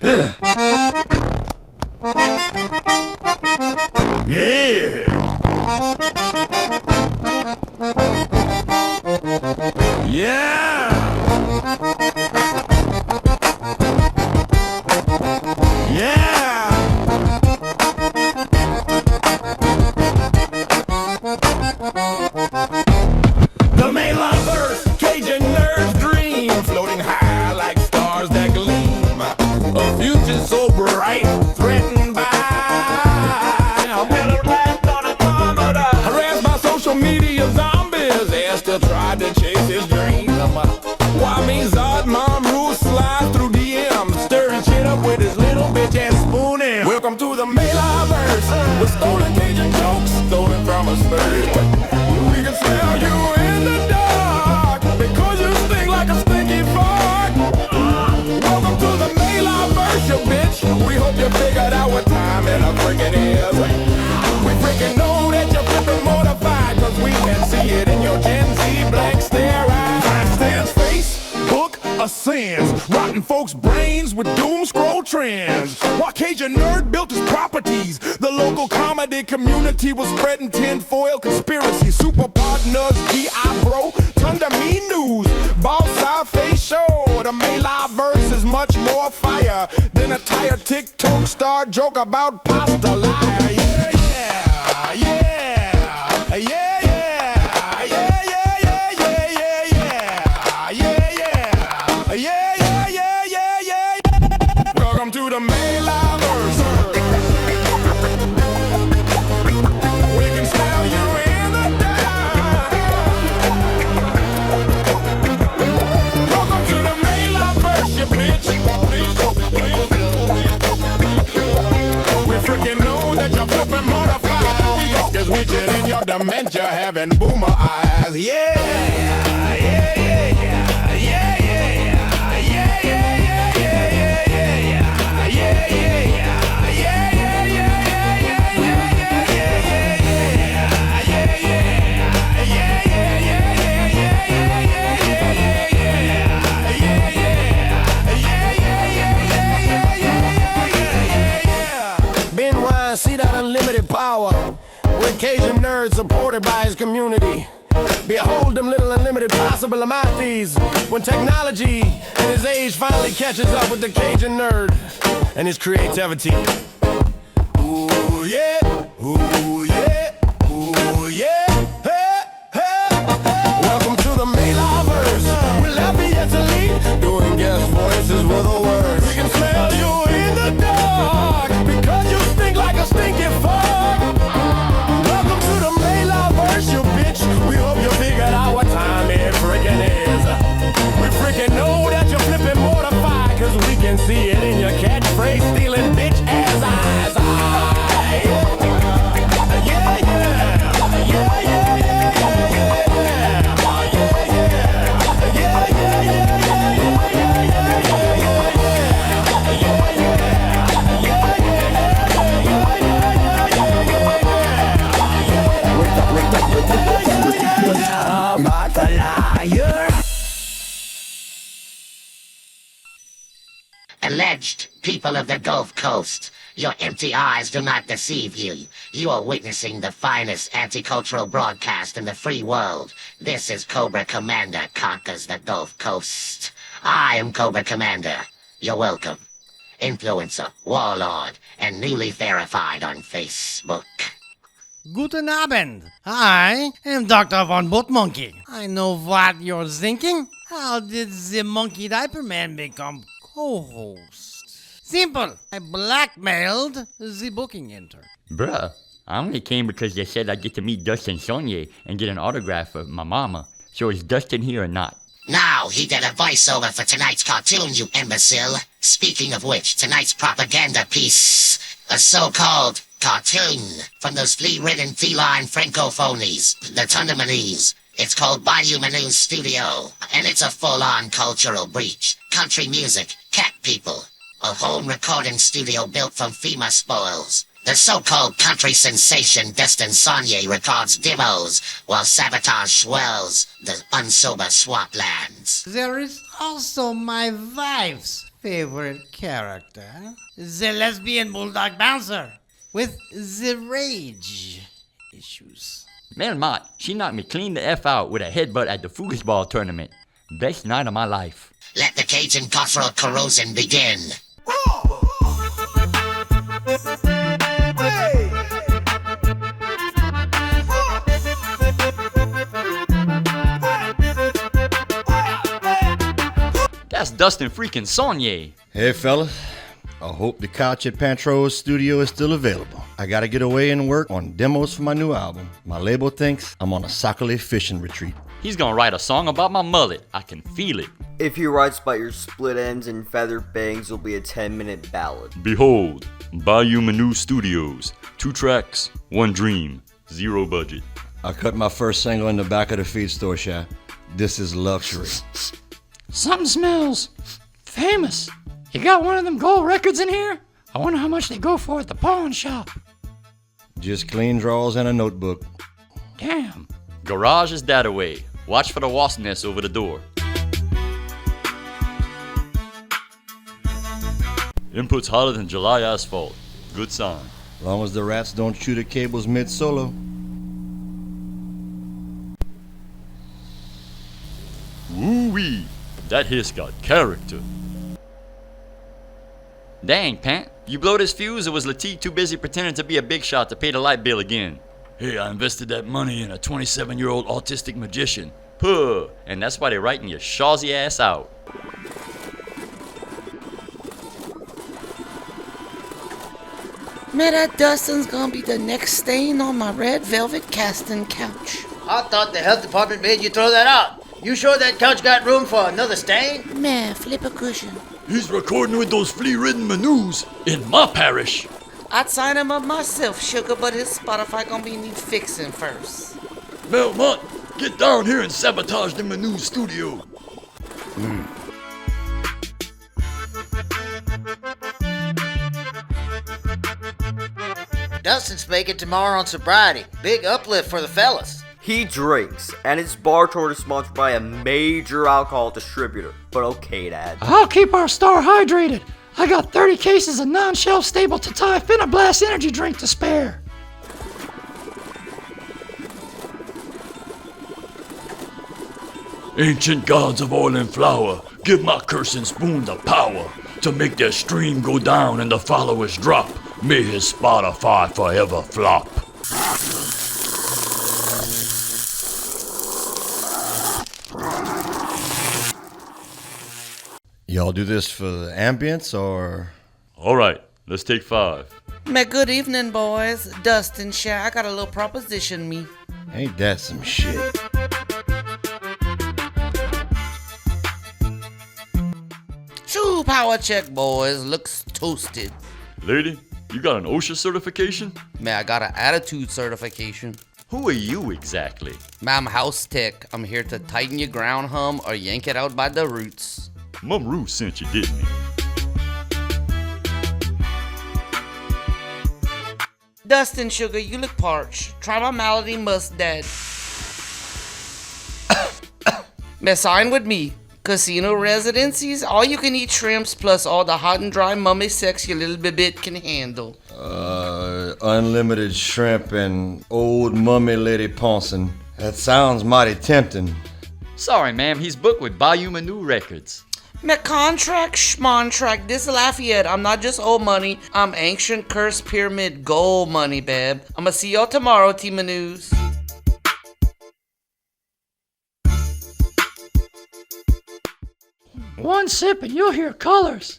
Yeah! Yeah! Yeah! The May lovers, Cajun nerds dream, floating high like stars that gleam. A future so bright, threatened by harassed by social media zombies, they still tried to chase his dream. Why me's odd mom rules slide through DMs, stirring shit up with his little bitch ass spoon in. Welcome to the Maylovers, with stolen Cajun jokes, stolen from a spur. We can smell you in the dark, because you stink like a stinky fart. Welcome to the Maylovers, you bitch. We hope you figured out what time it freaking is. We freaking know that you're flipping mortified, cause we can see it in your Gen Z blank stare eyes. Stands Facebook, a sins, rotten folks' brains with doom scroll trends. While Cajun Nerd built his properties, the local comedy community was spreading tinfoil conspiracy. Super partners, G.I. Bro, turned to me news. Boss side face show, the Maylovers is much more fire than a tired TikTok star joke about pasta liar. Yeah, yeah, yeah, yeah, yeah, yeah, yeah, yeah, yeah, yeah, yeah, yeah, yeah, yeah, yeah. Welcome to the Maylovers. We can smell you in the dark. Welcome to the Maylovers, you bitch. We freaking know that you're flipping mortified, cause we get in your dementia having boomer eyes. Yeah, yeah, yeah, yeah, yeah, yeah, yeah, yeah, yeah, yeah, yeah, yeah, yeah, yeah, yeah, see that unlimited power with Cajun Nerd supported by his community. Behold them little unlimited possible amathes when technology and his age finally catches up with the Cajun Nerd and his creativity. Ooh yeah, ooh yeah, ooh yeah. Hey, hey, hey. Welcome to the Maylovers. We're happy yet to lead, doing guest voices with the words. We can smell you in the dark because you stink like a stinky fart. Welcome to the Maylovers, you bitch. We hope you figured out what time it freaking is. We freaking know that you're flipping mortified, cause we can see it in your catchphrase stealing bitch ass eyes. Yeah, yeah, yeah, yeah, yeah, yeah. About the liar. Alleged people of the Gulf Coast, your empty eyes do not deceive you. You are witnessing the finest anti-cultural broadcast in the free world. This is Cobra Commander conquers the Gulf Coast. I am Cobra Commander. You're welcome. Influencer, warlord, and newly verified on Facebook. Guten Abend. I am Dr. Von Boot Monkey. I know what you're thinking. How did the Monkey Diaper Man become co-host? Simple. I blackmailed the booking intern. Bruh, I only came because they said I'd get to meet Dustin Sonye and get an autograph of my mama. So is Dustin here or not? Now he did a voiceover for tonight's cartoon, you imbecile. Speaking of which, tonight's propaganda piece, a so-called cartoon from those flea-ridden feline francophonies, the Tundamanese. It's called Bayou Manou's Studio, and it's a full-on cultural breach. Country music, cat people, a home recording studio built from FEMA spoils. The so-called country sensation Destin Sonye records demos, while Sabotage swells the unsober swamplands. There is also my wife's favorite character? The lesbian bulldog bouncer with the rage issues. Melmot, she knocked me clean the F out with a headbutt at the foosball tournament. Best night of my life. Let the Cajun cutthroat corrosion begin. That's Dustin freaking Saunier. Hey fellas, I hope the couch at Pantro's studio is still available. I gotta get away and work on demos for my new album. My label thinks I'm on a Sakale fishing retreat. He's gonna write a song about my mullet. I can feel it. If he writes about your split ends and feathered bangs, it'll be a 10-minute ballad. Behold, Bayou Manu Studios. 2 tracks, 1 dream, 0 budget. I cut my first single in the back of the feed store shack. This is luxury. Something smells famous. You got one of them gold records in here? I wonder how much they go for at the pawn shop. Just clean drawers and a notebook. Damn. Garage is that away. Watch for the wasp nest over the door. Input's hotter than July asphalt. Good sign. As long as the rats don't chew the cables mid-solo. Woo-wee. That hiss got character. Dang, Pant. You blow this fuse or was Latique too busy pretending to be a big shot to pay the light bill again? Hey, I invested that money in a 27-year-old autistic magician. Puh. And that's why they're writing your shawsy ass out. Man, that Dustin's gonna be the next stain on my red velvet casting couch. I thought the health department made you throw that out. You sure that couch got room for another stain? Man, flip a cushion. He's recording with those flea-ridden Manus in my parish. I'd sign him up myself, sugar, but his Spotify gonna be need fixing first. Melmont, get down here and sabotage the Manu studio. Dustin's making tomorrow on sobriety. Big uplift for the fellas. He drinks, and his bar tour is sponsored by a major alcohol distributor. But okay, Dad. I'll keep our star hydrated. I got 30 cases of non-shelf stable Tatai Finnablast energy drink to spare. Ancient gods of oil and flour, give my cursing spoon the power to make their stream go down and the followers drop. May his Spotify forever flop. Y'all do this for the ambience or? All right, let's take 5. Man, good evening, boys. Dustin, Sha, I got a little proposition, me. Ain't that some shit? True power check, boys. Looks toasted. Lady, you got an OSHA certification? Man, I got an attitude certification. Who are you exactly? Man, I'm house tech. I'm here to tighten your ground hum or yank it out by the roots. Mum Ruth sent you, didn't he? Dustin, sugar, you look parched. Try my malady mustard. Man, sign with me. Casino residencies, all you can eat shrimps plus all the hot and dry mummy sex your little bibit can handle. Unlimited shrimp and old mummy lady Ponson. That sounds mighty tempting. Sorry, ma'am, he's booked with Bayou Manu Records. Me contract, schmontract, this Lafayette. I'm not just old money. I'm ancient cursed pyramid gold money, babe. I'ma see y'all tomorrow, Team News. One sip and you'll hear colors.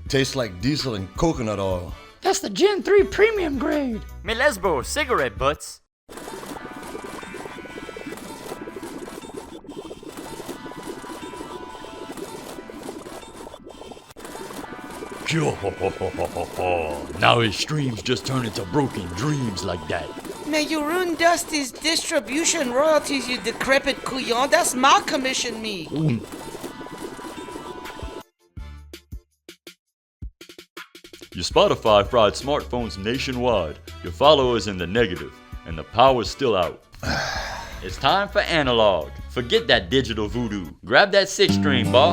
Tastes like diesel and coconut oil. That's the Gen 3 premium grade. Me lesbo cigarette butts. Now his streams just turn into broken dreams like that. Man, you ruined Dusty's distribution royalties, you decrepit couillon. That's my commission, me. Your Spotify fried smartphones nationwide. Your followers in the negative, and the power's still out. It's time for analog. Forget that digital voodoo. Grab that 6-string, boy.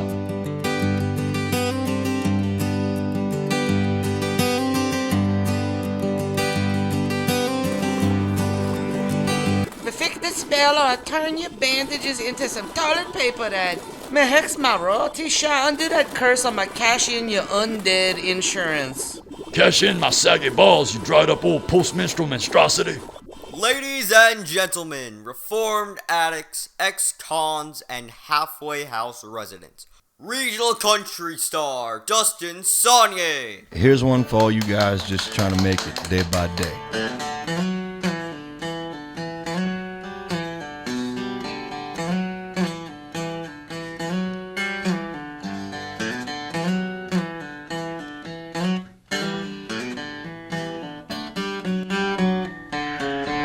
Me fix the spell or I turn your bandages into some toilet paper, Dad. Me hex my royalty shot undo that curse on my cash in your undead insurance. Cash in my saggy balls, you dried up old post-menstrual monstrosity. Ladies and gentlemen, reformed addicts, ex-cons, and halfway house residents, regional country star Dustin Saunier. Here's one for all you guys just trying to make it day by day.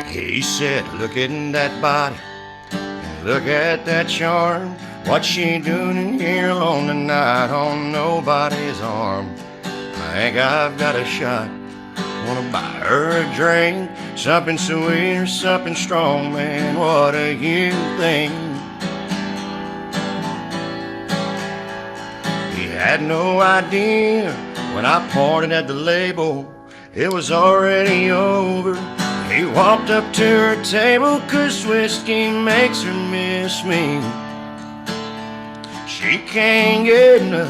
He said, look at that body, and look at that charm. What she doing in here alone tonight on nobody's arm? I think I've got a shot. Wanna buy her a drink, something sweet or something strong, man. What do you think? He had no idea when I pointed at the label, it was already over. He walked up to her table, 'cause whiskey makes her miss me. She can't get enough.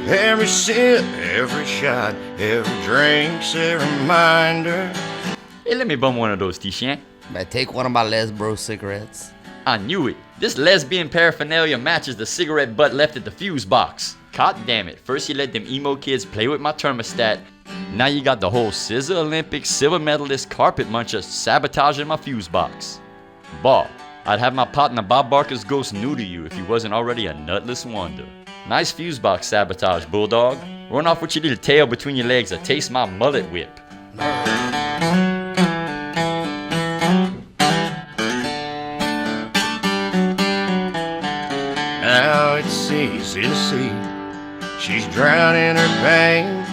Every sip, every shot, every drink's a reminder. Hey, let me bum one of those, Tishan. I take one of my Lesbro cigarettes. I knew it. This lesbian paraphernalia matches the cigarette butt left at the fuse box. God damn it. First you let them emo kids play with my thermostat. Now you got the whole Scissor Olympic silver medalist carpet muncher sabotaging my fuse box. Bob, I'd have my partner Bob Barker's ghost new to you if he wasn't already a nutless wonder. Nice fuse box sabotage, Bulldog. Run off with your little tail between your legs or taste my mullet whip. Now it's easy to see she's drowning her pain.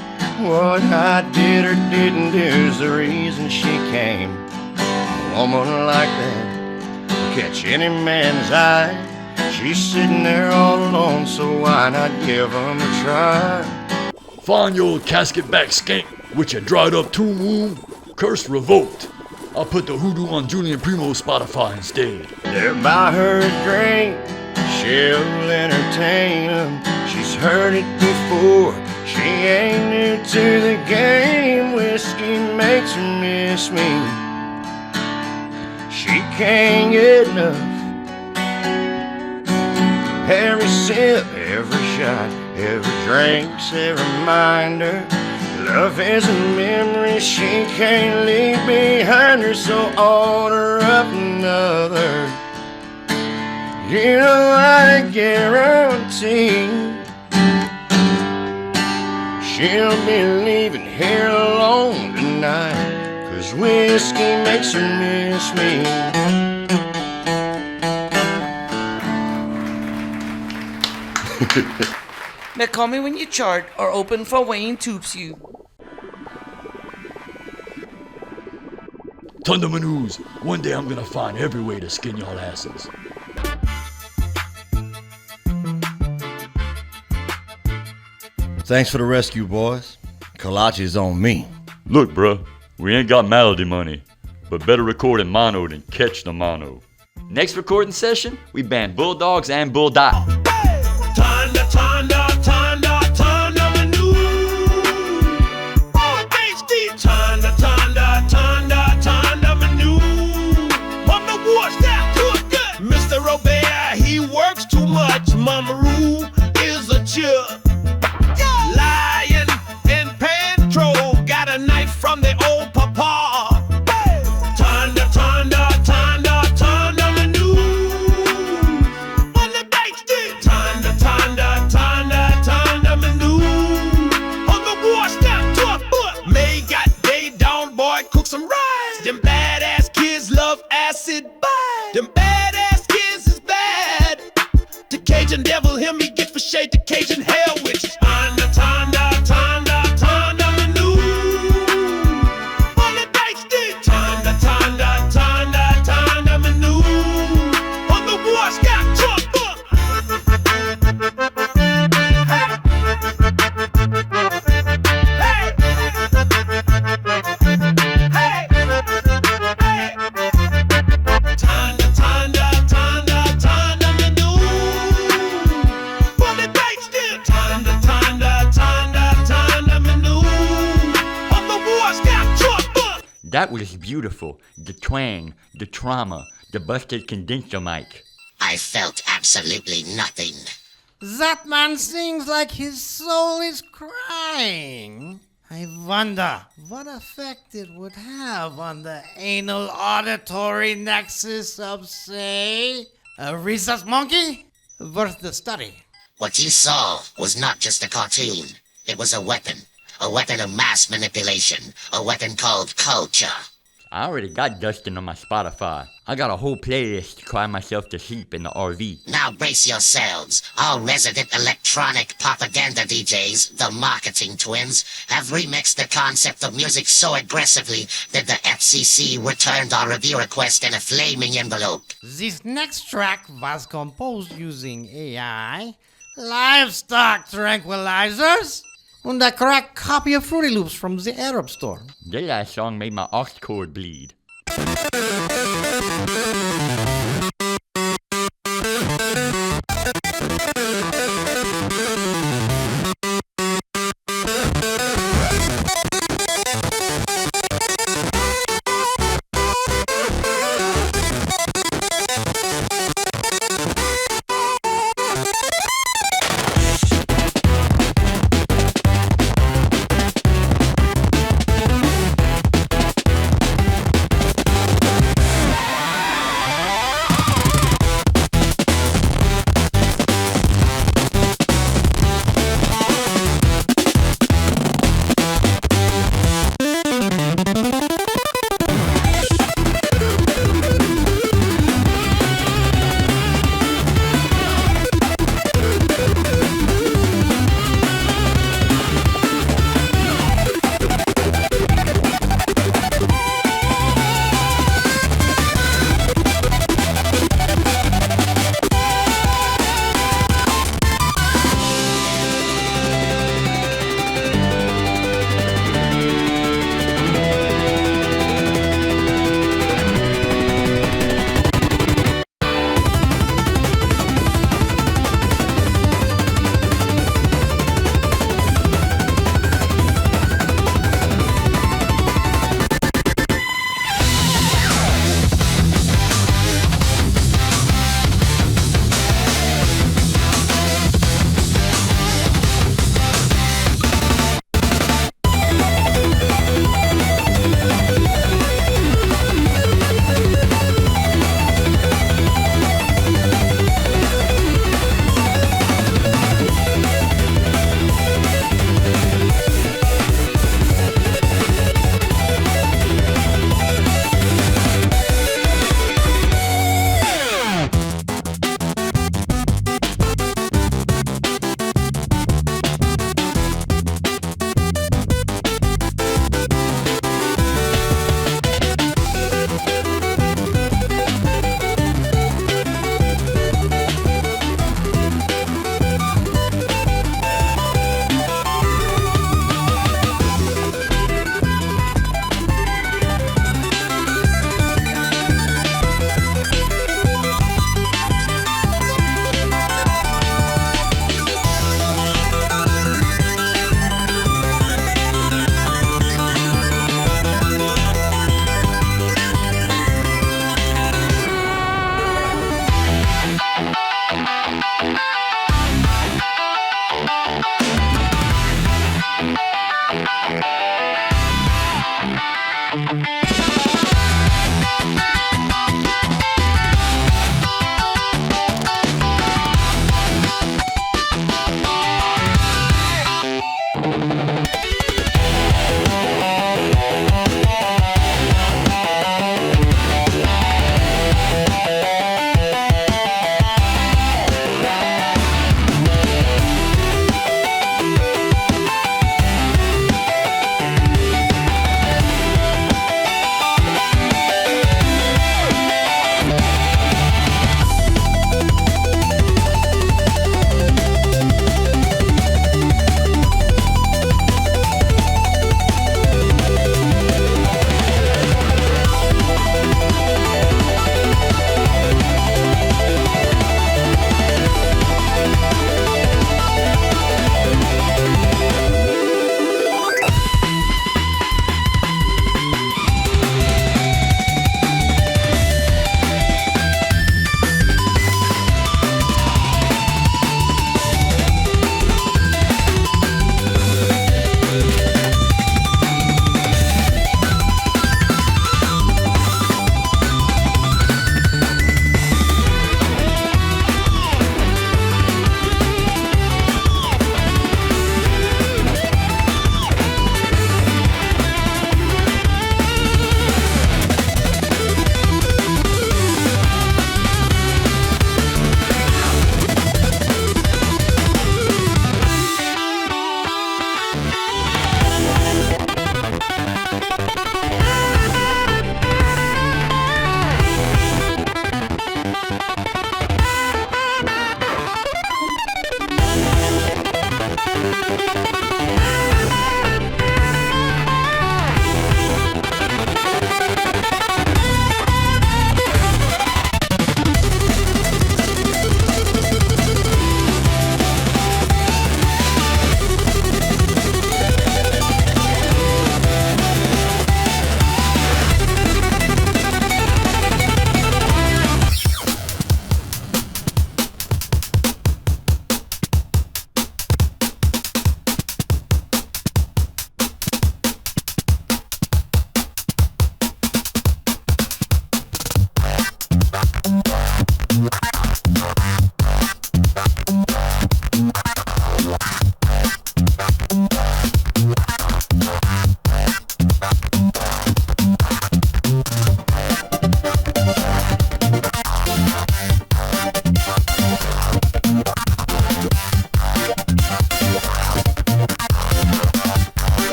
What I did or didn't do is the reason she came. A woman like that catch any man's eye. She's sitting there all alone, so why not give 'em a try? Find your old casket back skank with your dried up tomb womb. Curse revoked. I'll put the hoodoo on Julian Primo's Spotify instead. There buy her a drink, she'll entertain 'em. She's heard it before, she ain't new to the game. Whiskey makes her miss me. She can't get enough. Every sip, every shot, every drink's a reminder. Love is a memory she can't leave behind her, so order up another. You know I guarantee she'll be leaving here alone tonight, 'cause whiskey makes her miss me. Now call me when you chart or open for Wayne Toops you. Thundermanoos, one day I'm gonna find every way to skin y'all asses. Thanks for the rescue, boys. Kolache's on me. Look, bruh, we ain't got melody money, but better record in mono than catch the mono. Next recording session, we band Bulldogs and Bulldog. Mr. Robert, he works too much. Mama Roo is a chip. Lion and Pantro got a knife from the old papa. Tonda, tonda, tonda, tonda manu. On the nightstick. Tonda, tonda, tonda, tonda manu. On the war step to a foot. May got day down, boy, cook some rice. Them badass kids love acid. Them badass kids is bad. The Cajun devil, him he get for shade to Cajun hell witches. Tonda, tonda, tonda, tonda manu. On the nightstick. Tonda, tonda, tonda, tonda manu. That was beautiful. The twang, the trauma, the busted condenser mic. I felt absolutely nothing. That man sings like his soul is crying. I wonder what effect it would have on the anal auditory nexus of, say, a rhesus monkey? Worth the study. What you saw was not just a cartoon. It was a weapon. A weapon of mass manipulation. A weapon called culture. I already got Dustin on my Spotify. I got a whole playlist to cry myself to sleep in the RV. Now brace yourselves. All resident electronic propaganda DJs, the marketing twins, have remixed the concept of music so aggressively that the FCC returned our review request in a flaming envelope. This next track was composed using AI, livestock tranquilizers, and a cracked copy of Fruity Loops from the Arab store. The last song made my aux cord bleed.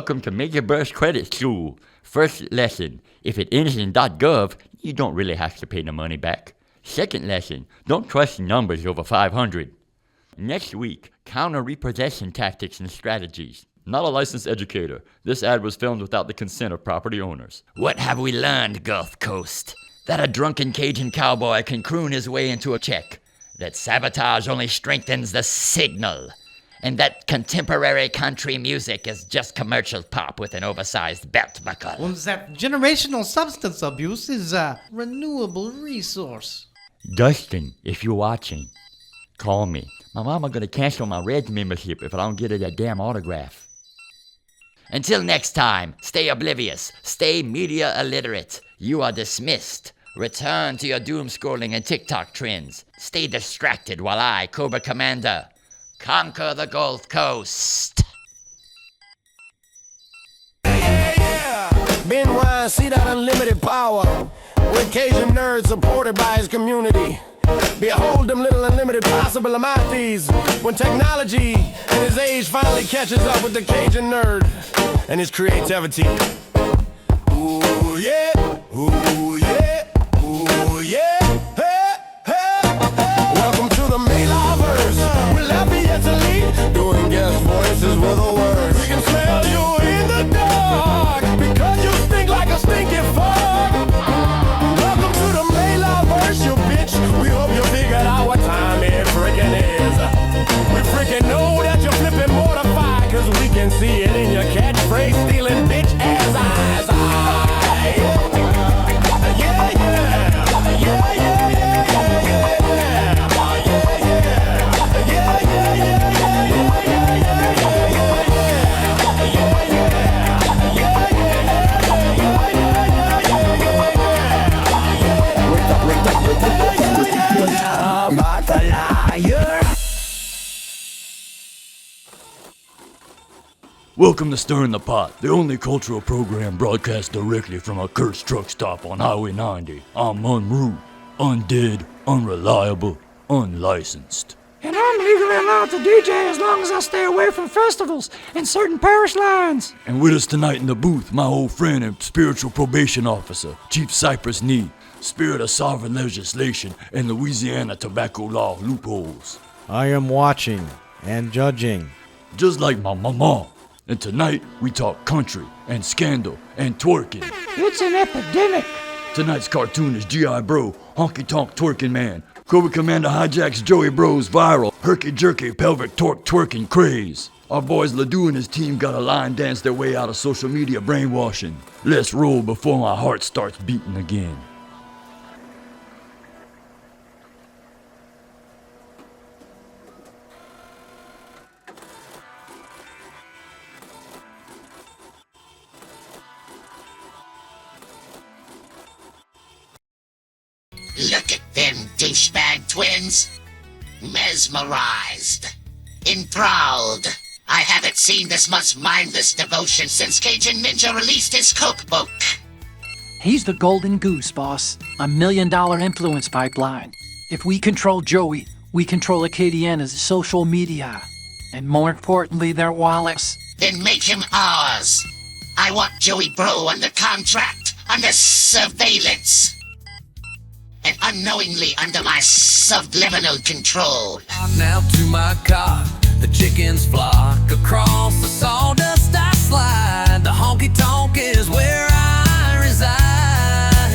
Welcome to Major Brush Credit School. First lesson, if it ends in .gov, you don't really have to pay the money back. Second lesson, don't trust numbers over 500. Next week, counter repossession tactics and strategies. Not a licensed educator. This ad was filmed without the consent of property owners. What have we learned, Gulf Coast? That a drunken Cajun cowboy can croon his way into a check. That sabotage only strengthens the signal. And that contemporary country music is just commercial pop with an oversized belt buckle. And that generational substance abuse is a renewable resource. Dustin, if you're watching, call me. My mama gonna cancel my Reds membership if I don't get her that damn autograph. Until next time, stay oblivious, stay media illiterate. You are dismissed. Return to your doom scrolling and TikTok trends. Stay distracted while I, Cobra Commander, conquer the Gulf Coast. Ben Wine, see that unlimited power. With Cajun nerds supported by his community. Behold them little unlimited possible amathes. When technology and his age finally catches up with the Cajun nerd and his creativity. Ooh yeah, ooh yeah, ooh yeah. Hey, hey, hey. Welcome to the Mais with Lafayette to lead, doing guest voices with the words. We can smell you in the dark because you stink like a stinky fog. Welcome to the Mais, you bitch. We hope you figured out what time it freaking is. We freaking know that you're flipping mortified, cause we can see it in your catchphrase stealing bitch ass eyes. Yeah, yeah, yeah, yeah, yeah, Welcome to Stirring the Pot, the only cultural program broadcast directly from a cursed truck stop on Highway 90. I'm unrude, undead, unreliable, unlicensed. And I'm legally allowed to DJ as long as I stay away from festivals and certain parish lines. And with us tonight in the booth, my old friend and spiritual probation officer, Chief Cypress Knee, spirit of sovereign legislation and Louisiana tobacco law loopholes. I am watching and judging. Just like my mama. And tonight, we talk country and scandal and twerking. It's an epidemic. Tonight's cartoon is G.I. Bro, Honky Tonk Twerking Man. Cobra Commander hijacks Joey Bro's viral, herky-jerky pelvic torque twerking craze. Our boys Ledoux and his team got a line dance their way out of social media brainwashing. Let's roll before my heart starts beating again. Look at them douchebag twins. Mesmerized. Enthralled. I haven't seen this much mindless devotion since Cajun Ninja released his cookbook. He's the golden goose, boss. A $1 million influence pipeline. If we control Joey, we control Acadiana's social media. And more importantly, their wallets. Then make him ours. I want Joey Bro under contract, under surveillance. And unknowingly under my subliminal control. Now to my car, the chickens flock. Across the sawdust I slide. The honky-tonk is where I reside.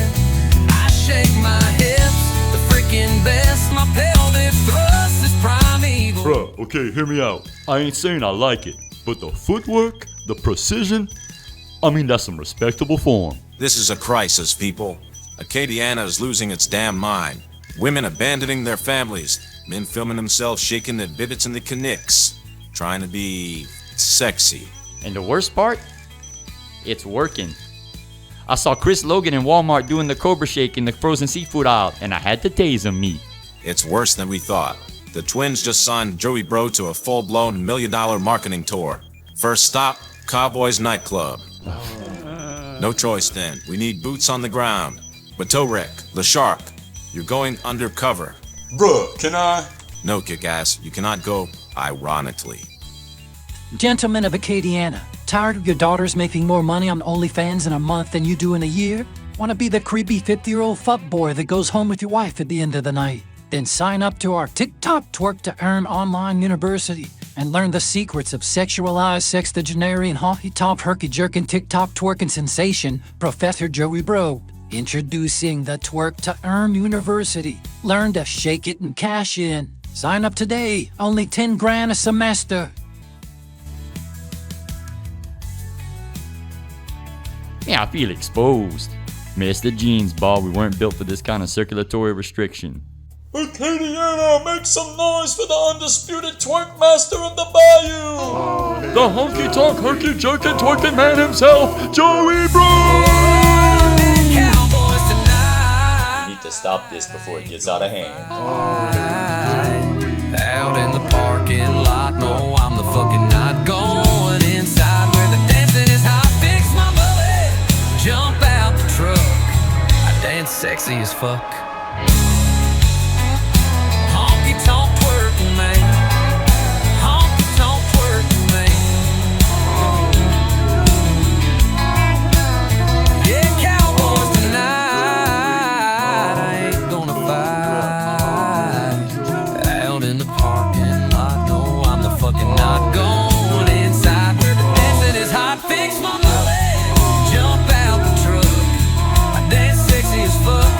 I shake my hips, the freaking best. My pelvic thrust is primeval. Bruh, okay, hear me out. I ain't saying I like it, but the footwork, the precision, I mean, that's some respectable form. This is a crisis, people. Acadiana is losing its damn mind. Women abandoning their families. Men filming themselves shaking their bibbits in the knicks. Trying to be sexy. And the worst part? It's working. I saw Chris Logan in Walmart doing the Cobra Shake in the frozen seafood aisle, and I had to tase him meat. It's worse than we thought. The twins just signed Joey Bro to a full-blown $1 million marketing tour. First stop, Cowboys Nightclub. No choice then. We need boots on the ground. Batorek, the Shark, you're going undercover. Bruh, can I? No, kick-ass, you cannot go ironically. Gentlemen of Acadiana, Tired of your daughters making more money on OnlyFans in a month than you do in a year? Want to be the creepy 50-year-old fuckboy that goes home with your wife at the end of the night? Then sign up to our TikTok Twerk to Earn online university and learn the secrets of sexualized sextagenarian honky-tonk herky-jerkin TikTok twerking sensation, Professor Joey Bro. Introducing the Twerk to Earn University. Learn to shake it and cash in. Sign up today. Only 10 grand a semester. Yeah, I feel exposed. Missed the jeans, Bob. We weren't built for this kind of circulatory restriction. Acadiana, make some noise for the undisputed twerk master of the bayou! The honky-tonk, herky-jerkin, twerking man himself, Joey Bro! We need to stop this before it gets out of hand. Out in the parking lot, no, I'm the fucking not going inside where the dancing is hot. Fix my mullet, jump out the truck. I dance sexy as fuck. Honky tonk twerking man, honky tonk twerking man. Yeah, cowboys tonight, I ain't gonna fight. Out in the parking lot, no, I'm the fucking not going inside where the dancing is hot. Fix my mullet, jump out the truck. I dance sexy as fuck.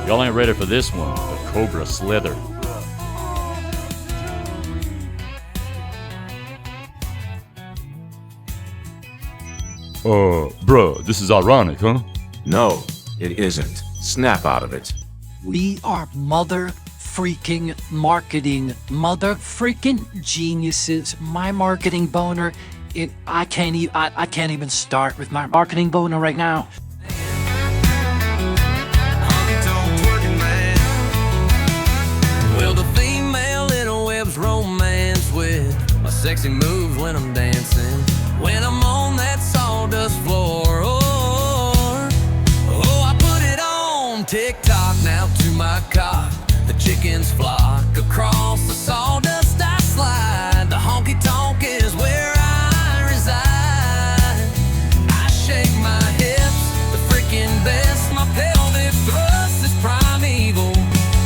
Y'all ain't ready for this one, the Cobra Slither. Bruh, this is ironic, huh? No, it isn't. Snap out of it. We are mother freaking marketing mother freaking geniuses. My marketing boner, I can't even start with my marketing boner right now. Well, the female interwebs romance with my sexy moves when I'm dancing, when I'm on that sawdust floor. Oh, I put it on TikTok now to my cock. The chickens flock across the sawdust I slide. The honky tonk is where I reside. I shake my hips, the freaking best. My pelvic thrust is primeval.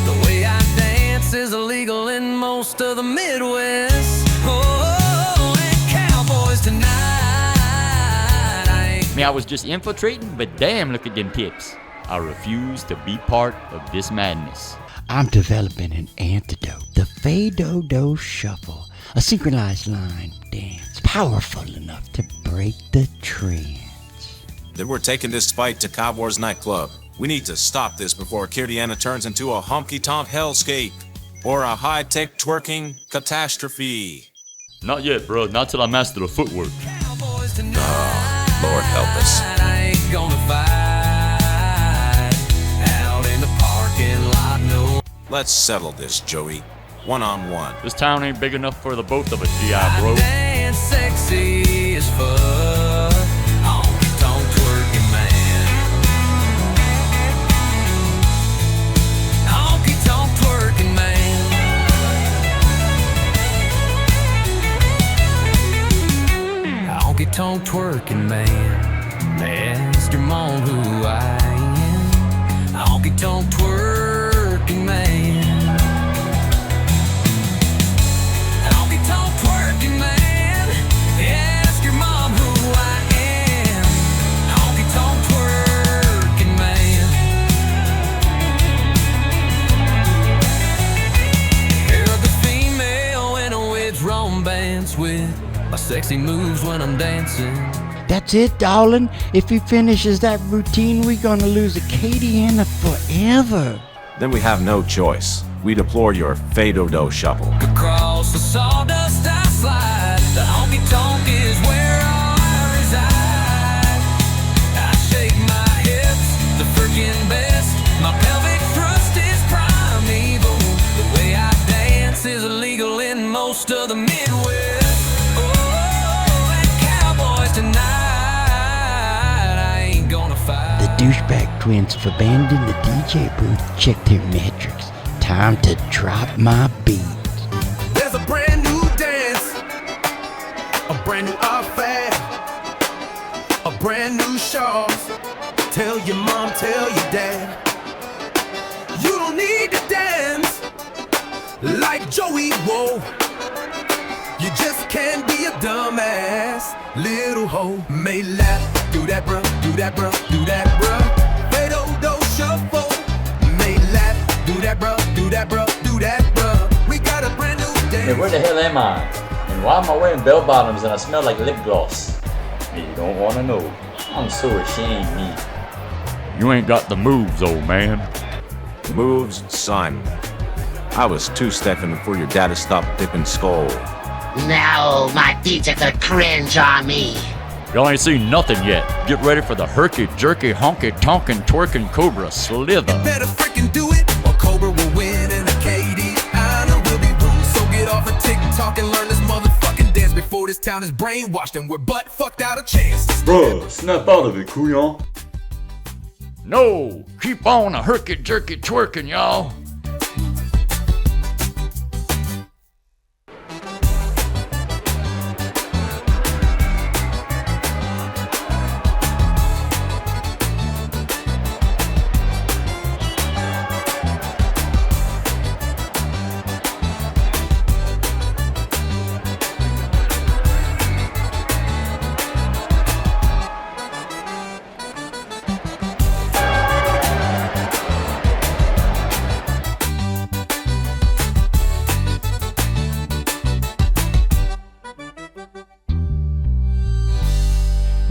The way I dance is illegal in most of the Midwest. Oh, and cowboys tonight. I was just infiltrating, but damn, look at them tips. I refuse to be part of this madness. I'm developing an antidote, the Fado-Do Shuffle, a synchronized line dance, powerful enough to break the trance. Then we're taking this fight to Cowboys nightclub. We need to stop this before Kirtiana turns into a honky-tonk hellscape or a high-tech twerking catastrophe. Not yet, bro. Not till I master the footwork. Lord help us. I ain't gonna fight out in the parking lot, no. Let's settle this, Joey. One-on-one. This town ain't big enough for the both of us, G.I. bro. Dance sexy as fuck. Honky tonk twerking man. Honky tonk twerking man. Honky tonk twerking man. Ask your mom who I am. Honky tonk twerking man. Honky tonk twerking man. Ask your mom who I am. Honky tonk twerking man. You're the female in a witch romance with my sexy moves when I'm dancing. That's it, darling. If he finishes that routine, we're gonna lose Acadiana forever. Then we have no choice. We deplore your Fado-Do Shuffle. Across the sawdust I slide. The honky tonk is where I reside. I shake my hips, the freaking best. My pelvic thrust is primeval. The way I dance is illegal in most of the Midwest. Oh, and cowboys tonight, I ain't gonna fight. The douchebag twins have abandoned the DJ booth. Check their metrics. Time to drop my beat. There's a brand new dance, a brand new brand new shawls. Tell your mom, tell your dad. You don't need to dance like Joey, whoa. You just can't be a dumbass little hoe. May laugh, do that bruh, do that bruh, do that bruh. Fado-do shuffle. May laugh, do that bruh, do that bruh, do that bruh. We got a brand new dance. Hey, where the hell am I? And why am I wearing bell bottoms and I smell like lip gloss? You don't wanna know. I'm so ashamed, me. You ain't got the moves, old man. Moves, son. I was two-stepping before your daddy stopped dipping skull. Now my feet are the cringe on me. Y'all ain't seen nothing yet. Get ready for the herky-jerky, honky-tonkin', twerking cobra slither. Better freaking do it, or Cobra will win and a KD Anna will be rude. So get off of TikTok and learn this motherfucking dance before this town is brainwashed and we're butt fucked out of chances. Bruh, snap out of it, couillon. No, keep on a herky-jerky twerking, y'all.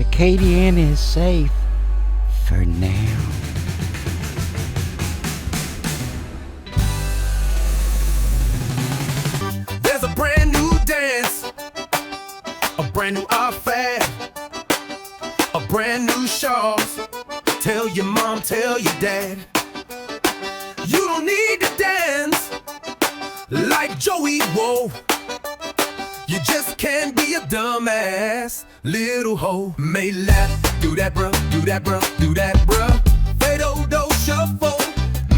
Acadiana is safe for now. There's a brand new dance, a brand new outfit, a brand new shawls. Tell your mom, tell your dad. You don't need to dance like Joey, whoa. You just can't be a dumbass little hoe. May laugh, do that bruh, do that bruh, do that bruh. Fado-do shuffle.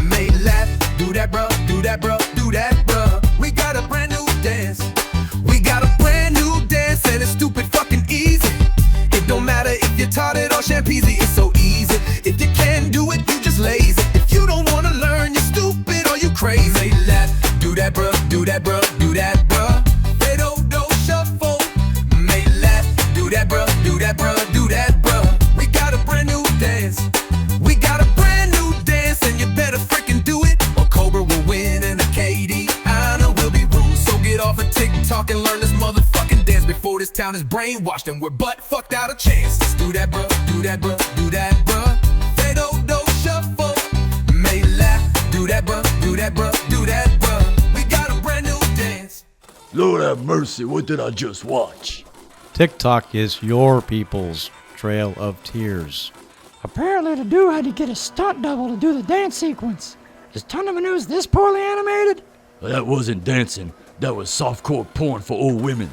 May laugh, do that bruh, do that bruh, do that bruh. We got a brand new dance. We got a brand new dance and it's stupid fucking easy. It don't matter if you're tarted or champeasy, it's so easy. If you can't do it, you just lazy. If you don't wanna learn, you're stupid or you crazy. May laugh, do that bruh, do that bruh, do that bruh. That bruh, do that bruh, do that bruh. We got a brand new dance. We got a brand new dance and you better freaking do it or Cobra will win and a KD Anna will be rude. So get off of TikTok and learn this motherfucking dance before this town is brainwashed and we're butt fucked out of chances. Do that bruh, do that bruh, do that bruh. Fado-do shuffle. May laugh, do that bruh, do that bruh, do that bruh. We got a brand new dance. Lord have mercy, what did I just watch? TikTok is your people's trail of tears. Apparently the dude had to get a stunt double to do the dance sequence. Is Ton of News this poorly animated? Well, that wasn't dancing. That was softcore porn for old women.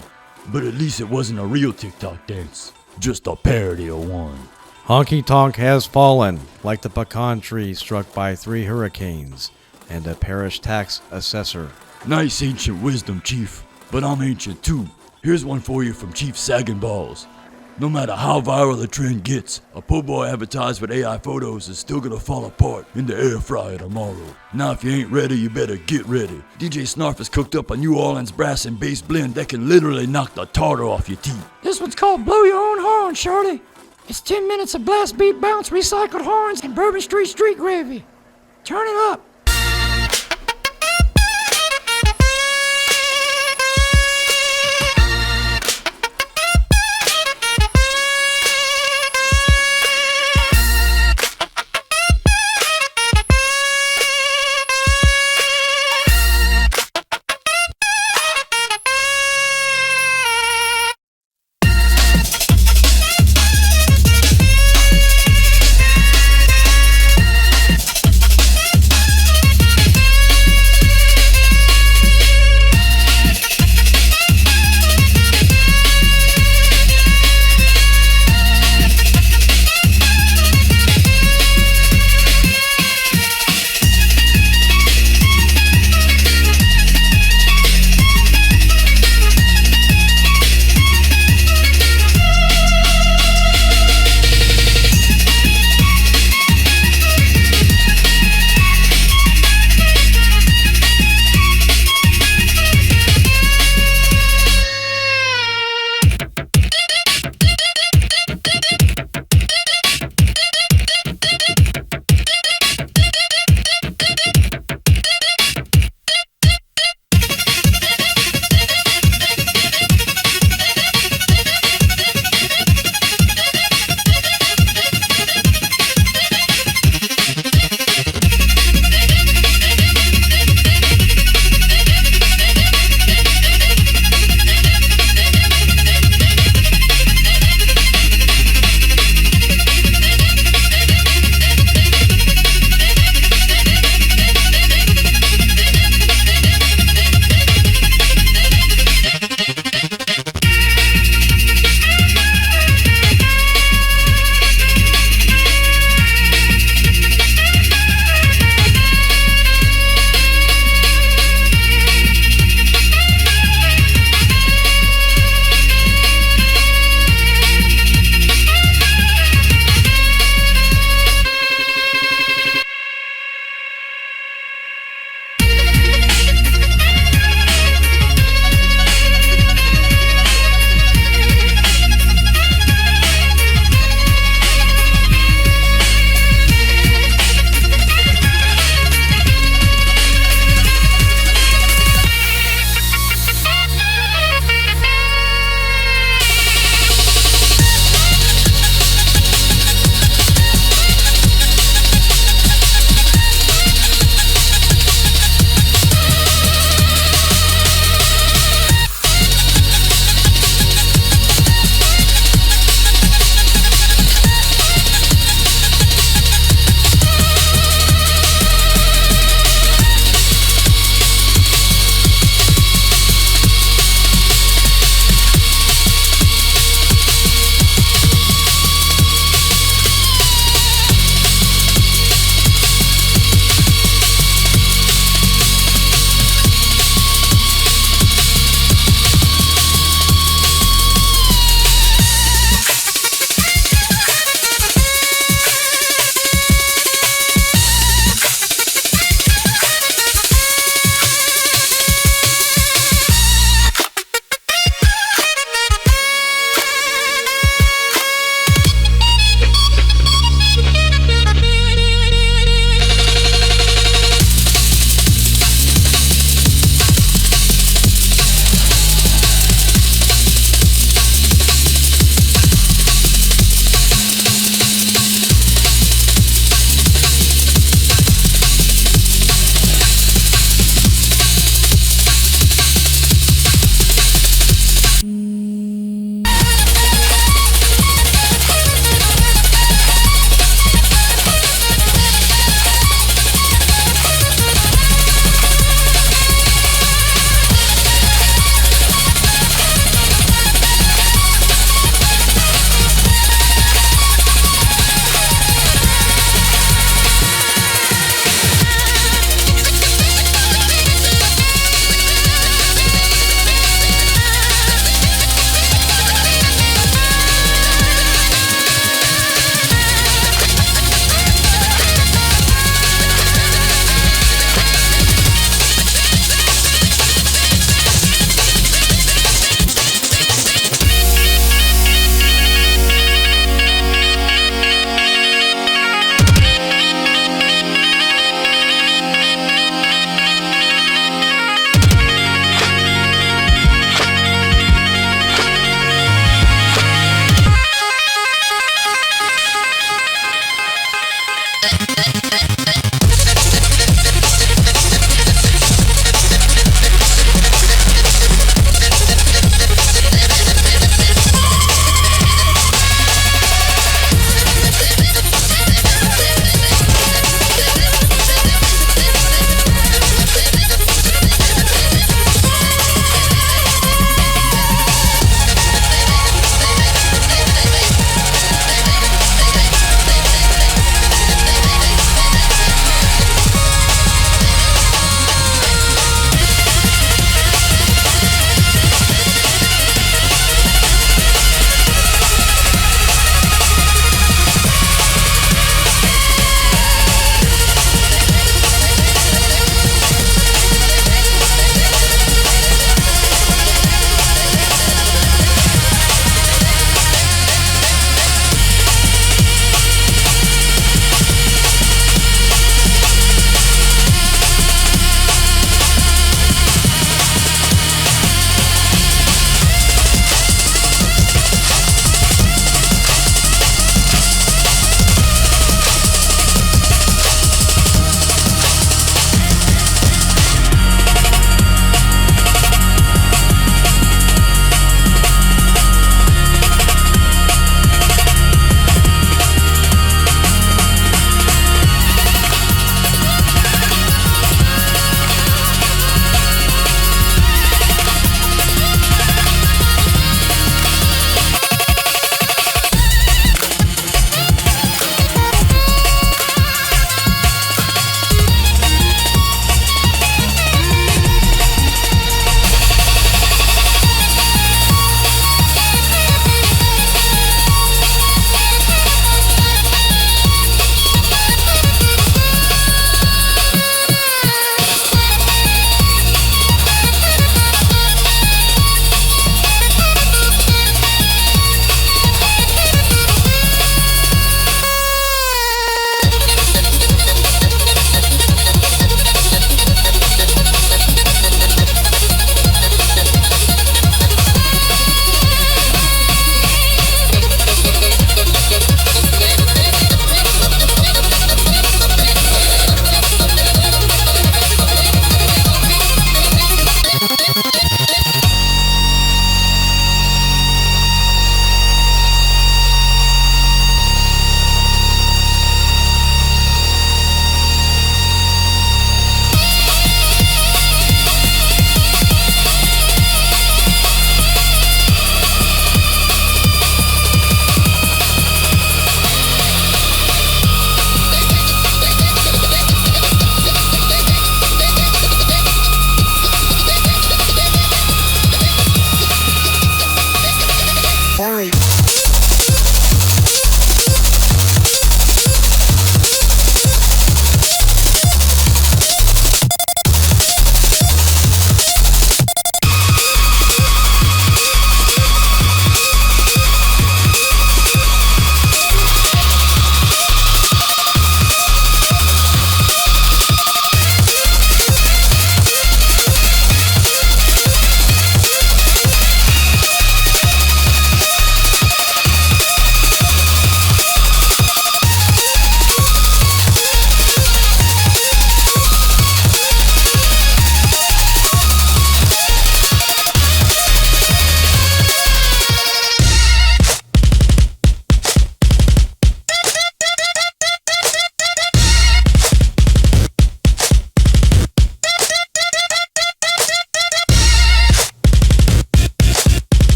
But at least it wasn't a real TikTok dance. Just a parody of one. Honky Tonk has fallen, like the pecan tree struck by 3 hurricanes and a parish tax assessor. Nice ancient wisdom, Chief. But I'm ancient too. Here's one for you from Chief Sagging Balls. No matter how viral the trend gets, a po' boy advertised with AI photos is still gonna fall apart in the air fryer tomorrow. Now if you ain't ready, you better get ready. DJ Snarf has cooked up a New Orleans brass and bass blend that can literally knock the tartar off your teeth. This one's called Blow Your Own Horn, shorty. It's 10 minutes of blast beat bounce, recycled horns, and Bourbon Street gravy. Turn it up.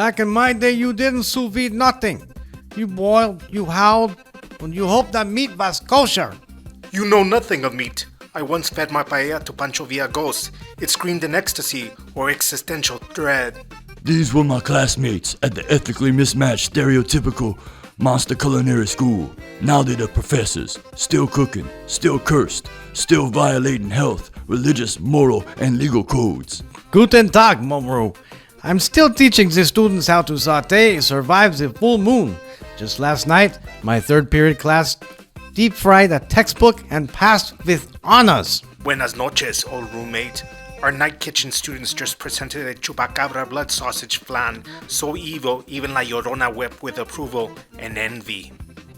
Back in my day, you didn't sous vide nothing. You boiled, you howled, and you hoped that meat was kosher. You know nothing of meat. I once fed my paella to Pancho Villagos. It screamed in ecstasy or existential dread. These were my classmates at the ethically mismatched stereotypical monster culinary school. Now they're the professors, still cooking, still cursed, still violating health, religious, moral, and legal codes. Guten Tag, Momru. I'm still teaching the students how to saute, survive the full moon. Just last night, my third period class deep-fried a textbook and passed with honors. Buenas noches, old roommate. Our night kitchen students just presented a chupacabra blood sausage flan, so evil even La Llorona wept with approval and envy.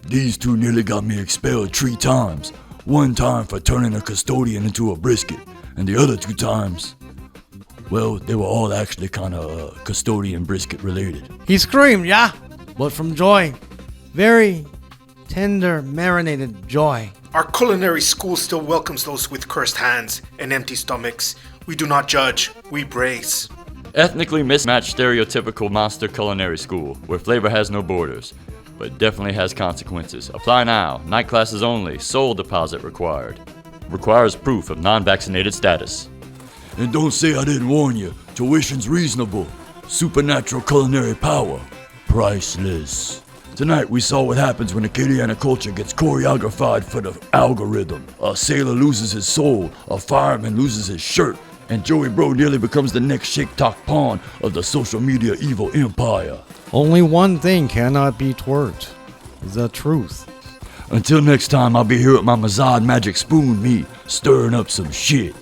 These two nearly got me expelled 3 times. One time for turning a custodian into a brisket, and the other 2 times, well, they were all actually kind of custodian brisket related. He screamed, yeah, but from joy. Very tender, marinated joy. Our culinary school still welcomes those with cursed hands and empty stomachs. We do not judge, we brace. Ethnically mismatched stereotypical monster culinary school, where flavor has no borders, but definitely has consequences. Apply now. Night classes only. Sole deposit required. Requires proof of non-vaccinated status. And don't say I didn't warn you. Tuition's reasonable. Supernatural culinary power. Priceless. Tonight we saw what happens when Acadiana culture gets choreographed for the algorithm. A sailor loses his soul, a fireman loses his shirt, and Joey Bro nearly becomes the next shake-talk pawn of the social media evil empire. Only one thing cannot be twerked. The truth. Until next time, I'll be here with my Mazad magic spoon, me, stirring up some shit.